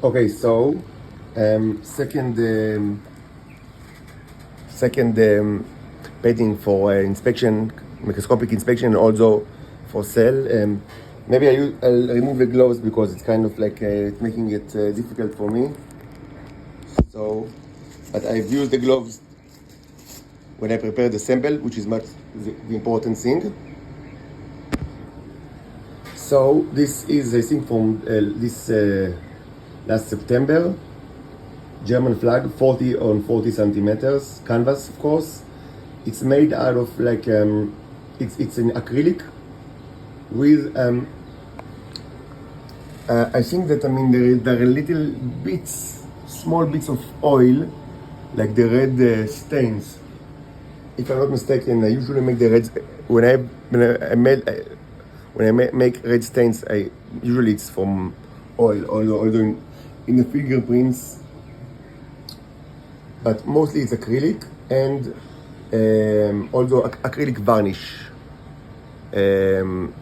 Okay, so second painting for inspection, microscopic inspection, and also for sale. Maybe I'll remove the gloves because it's kind of like it's making it difficult for me. So, but I've used the gloves when I prepare the sample, which is much the important thing. So this is, I think, from this last September. German flag, 40 on 40 centimeters, canvas, of course. It's made out of like it's an acrylic with I think that there are little bits, small bits of oil, like the red stains. If I'm not mistaken, I usually make the red when I make red stains. Usually it's from oil, although in the fingerprints, but mostly it's acrylic and also acrylic varnish. And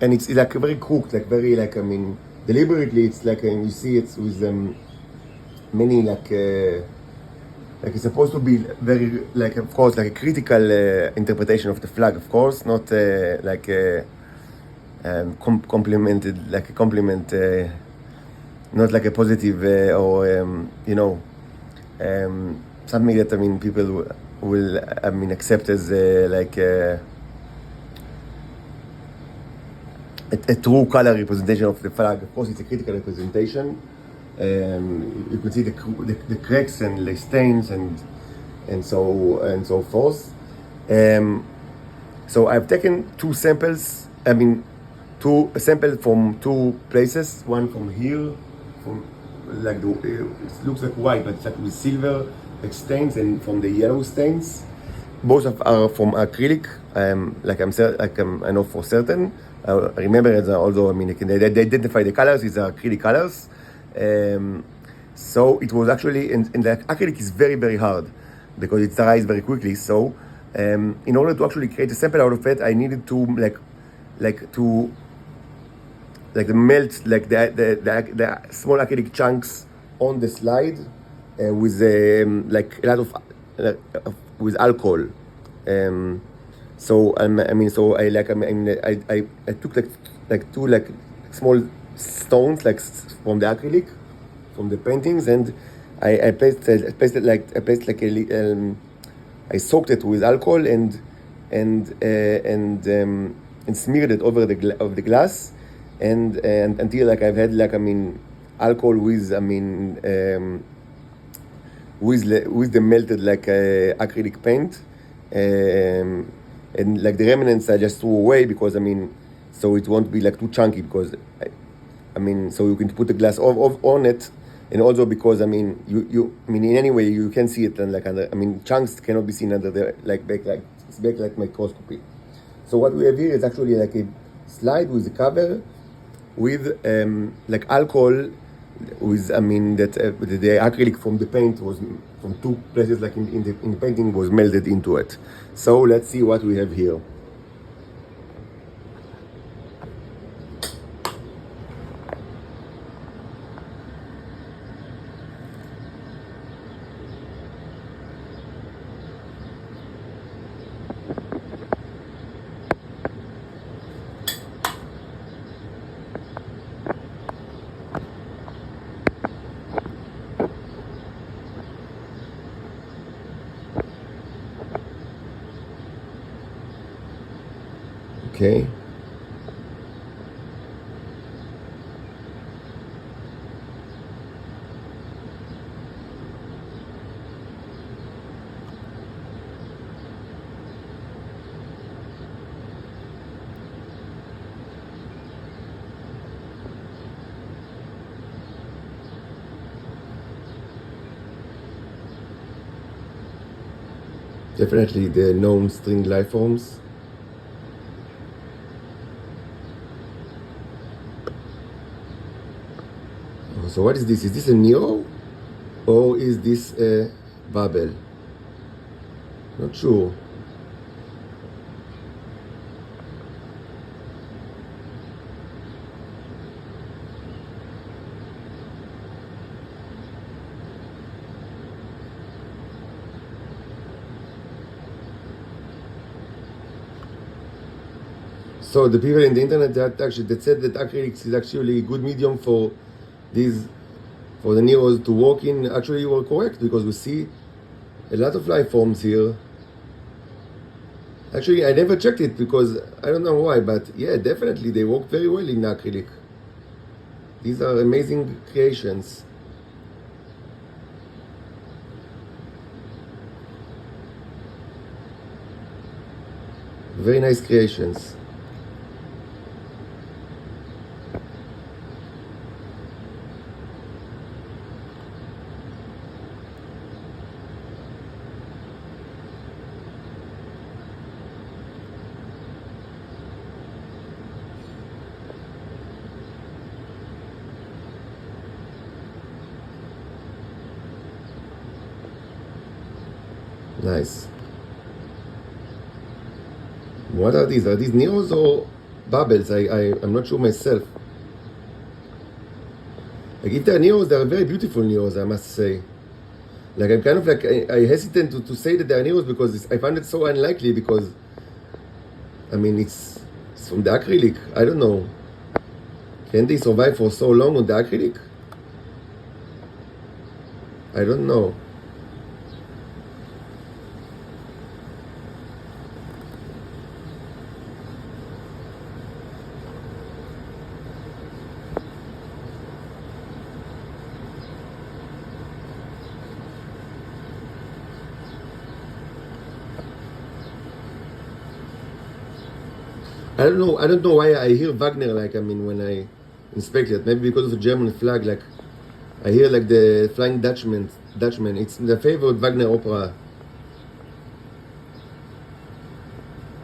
it's like very cooked, like very like deliberately. It's like you see it with many like it's supposed to be very like, of course, like a critical interpretation of the flag, of course, not like complimented, like a compliment, not like a positive or something that people will accept as like a true color representation of the flag. Of course, it's a critical representation. You can see the cracks and the stains and so forth. So I've taken two samples. Two samples from two places. One from here, from like it looks like white, but it's like with silver like stains, and from the yellow stains. Both are from acrylic. I know for certain. I remember it although they identify the colors. These are acrylic colors. So it was actually, and the acrylic is very, very hard because it dries very quickly. So in order to actually create a sample out of it, I needed to melt like the small acrylic chunks on the slide with like a lot of with alcohol. So I took like two like small stones like from the acrylic, from the paintings, and I I soaked it with alcohol and smeared it over the glass, and until like I've had alcohol with with the melted like acrylic paint, and like the remnants I just threw away because so it won't be like too chunky, because so you can put the glass on it, and also because in any way you can see it, and like under chunks cannot be seen under the backlight microscopy. So what we have here is actually like a slide with a cover with like alcohol with that the acrylic from the paint was from two places, like in the painting, was melted into it. So let's see what we have here. Okay. Definitely the known string life forms. So what is this? Is this a Neo, or is this a Babel? Not sure. So the people in the internet that said that acrylics is actually a good medium for the Neros to walk in, actually were correct, because we see a lot of life forms here. Actually, I never checked it because I don't know why, but yeah, definitely they work very well in acrylic. These are amazing creations. Very nice creations. Nice. What are these? Are these Neos or bubbles? I'm not sure myself. Like, if they're Neos, they're very beautiful Neos, I must say. Like, I'm kind of like, I hesitate to say that they're Neos because I find it so unlikely, because, I mean, it's from the acrylic. I don't know. Can they survive for so long on the acrylic? I don't know. I don't know why I hear Wagner, like, I mean, when I inspect it. Maybe because of the German flag, like, I hear like the Flying Dutchman. It's the favorite Wagner opera.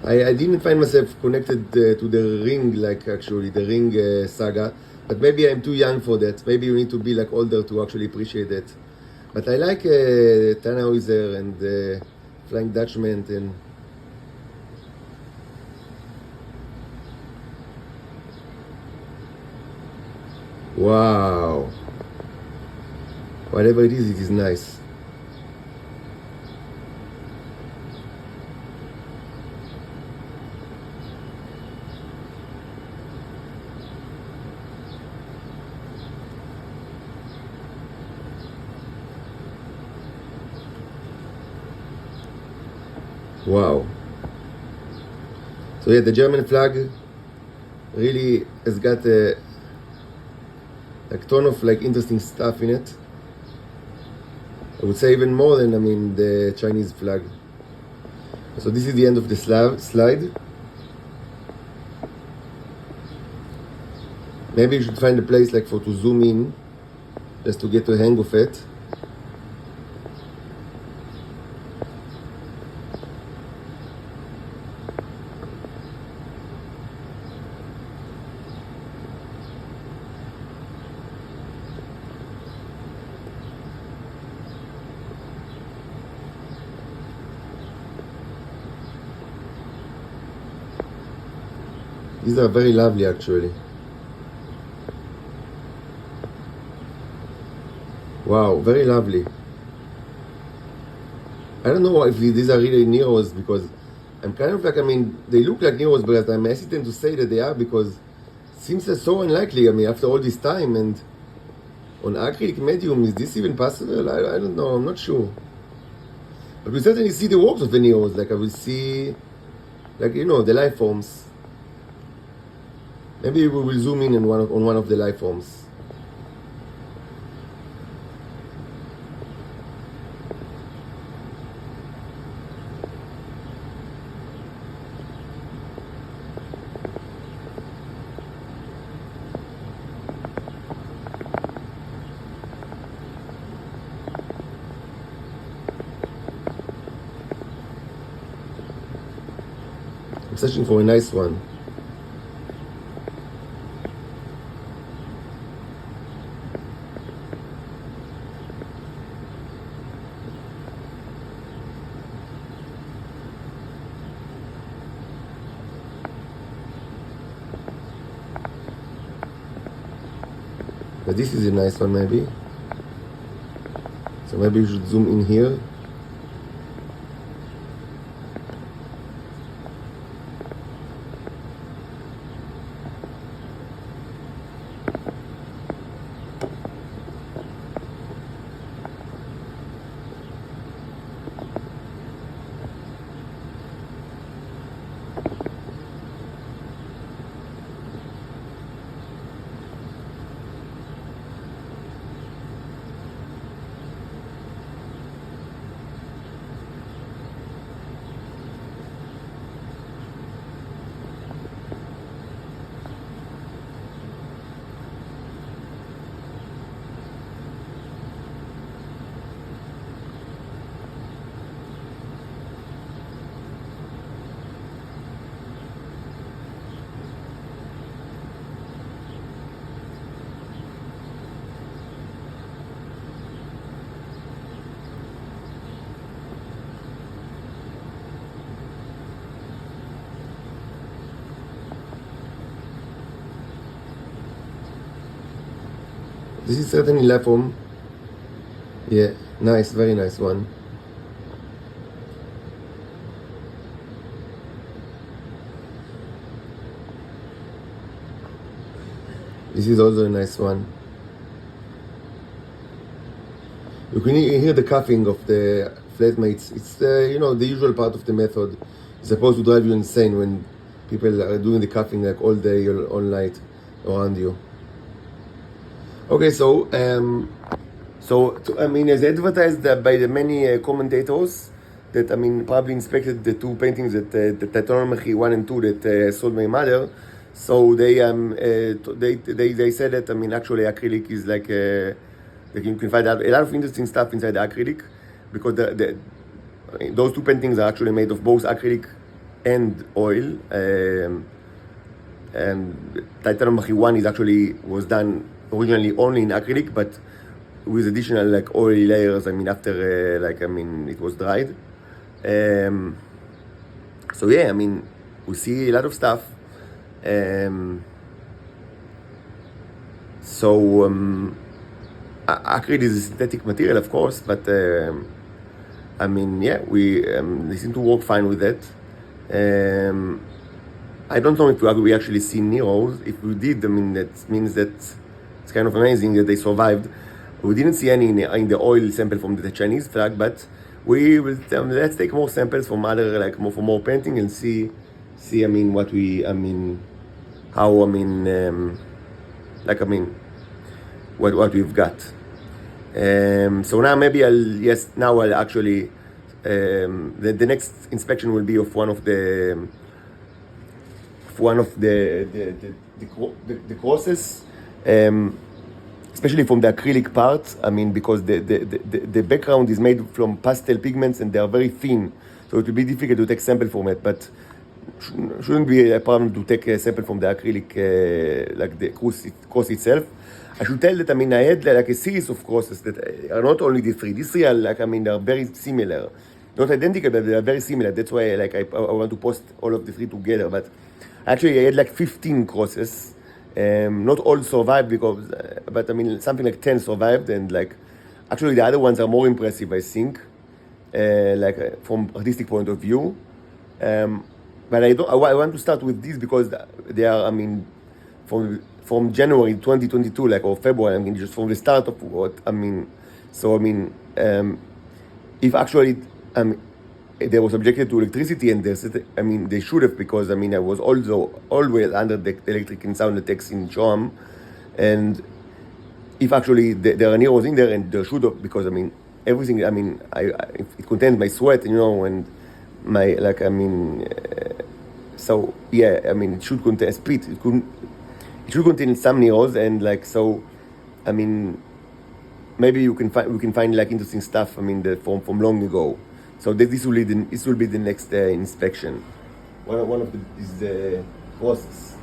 I didn't find myself connected to the Ring, like, actually, the Ring saga. But maybe I'm too young for that. Maybe you need to be like older to actually appreciate it. But I like Tannhäuser and Flying Dutchman and... Wow. Whatever it is nice. Wow. So yeah, the German flag really has got a ton of like interesting stuff in it. I would say even more than, I mean, the Chinese flag. So this is the end of the slide. Maybe you should find a place like to zoom in, just to get a hang of it. These are very lovely, actually. Wow, very lovely. I don't know if these are really Neros, because I'm kind of like, I mean, they look like Neros, but I'm hesitant to say that they are, because it seems so unlikely. I mean, after all this time, and on acrylic medium, is this even possible? I don't know, I'm not sure. But we certainly see the works of the Neros. Like, I will see, like, you know, the life forms. Maybe we will zoom in on one of the life forms. I'm searching for a nice one. But this is a nice one, maybe. So maybe you should zoom in here. This is certainly Lafom. Yeah, nice, very nice one. This is also a nice one. You can hear the coughing of the flatmates. It's the usual part of the method. It's supposed to drive you insane when people are doing the coughing like all day or all night around you. Okay, so as advertised by the many commentators that probably inspected the two paintings that the Titanomachy 1 and 2 that sold my mother. So they said that actually acrylic is like you can find out a lot of interesting stuff inside the acrylic, because those two paintings are actually made of both acrylic and oil. And Titanomachy 1 was done originally only in acrylic, but with additional like oily layers. After it was dried. So yeah, we see a lot of stuff. Acrylic is a synthetic material, of course, but yeah, they seem to work fine with that. I don't know if we actually see Neros. If we did, that means that it's kind of amazing that they survived. We didn't see any in the oil sample from the Chinese flag, but we will. Let's take more samples from other, for more painting, and see. What we've got. So now maybe I'll actually. The next inspection will be of one of the crosses, especially from the acrylic part. Because the background is made from pastel pigments and they are very thin, so it will be difficult to take sample from it. But shouldn't be a problem to take a sample from the acrylic, like the cross itself. I should tell that I had like a series of crosses that are not only these three. These three are they are very similar, not identical, but they are very similar. That's why I want to post all of the three together. But actually I had like 15 crosses. Not all survived but something like 10 survived, and actually the other ones are more impressive, I think, from artistic point of view. But I want to start with these because they are, from January 2022, or February, just from the start of what, if actually, they were subjected to electricity, and they should have, because, I was also always under the electric and sound attacks in Shoam, and if actually there are Neros in there, and there should have, because, everything, it contains my sweat, and my, so yeah, it should contain a split. It should contain some Neros, and maybe we can find interesting stuff. From long ago. So this will be the next inspection. One of these crosses.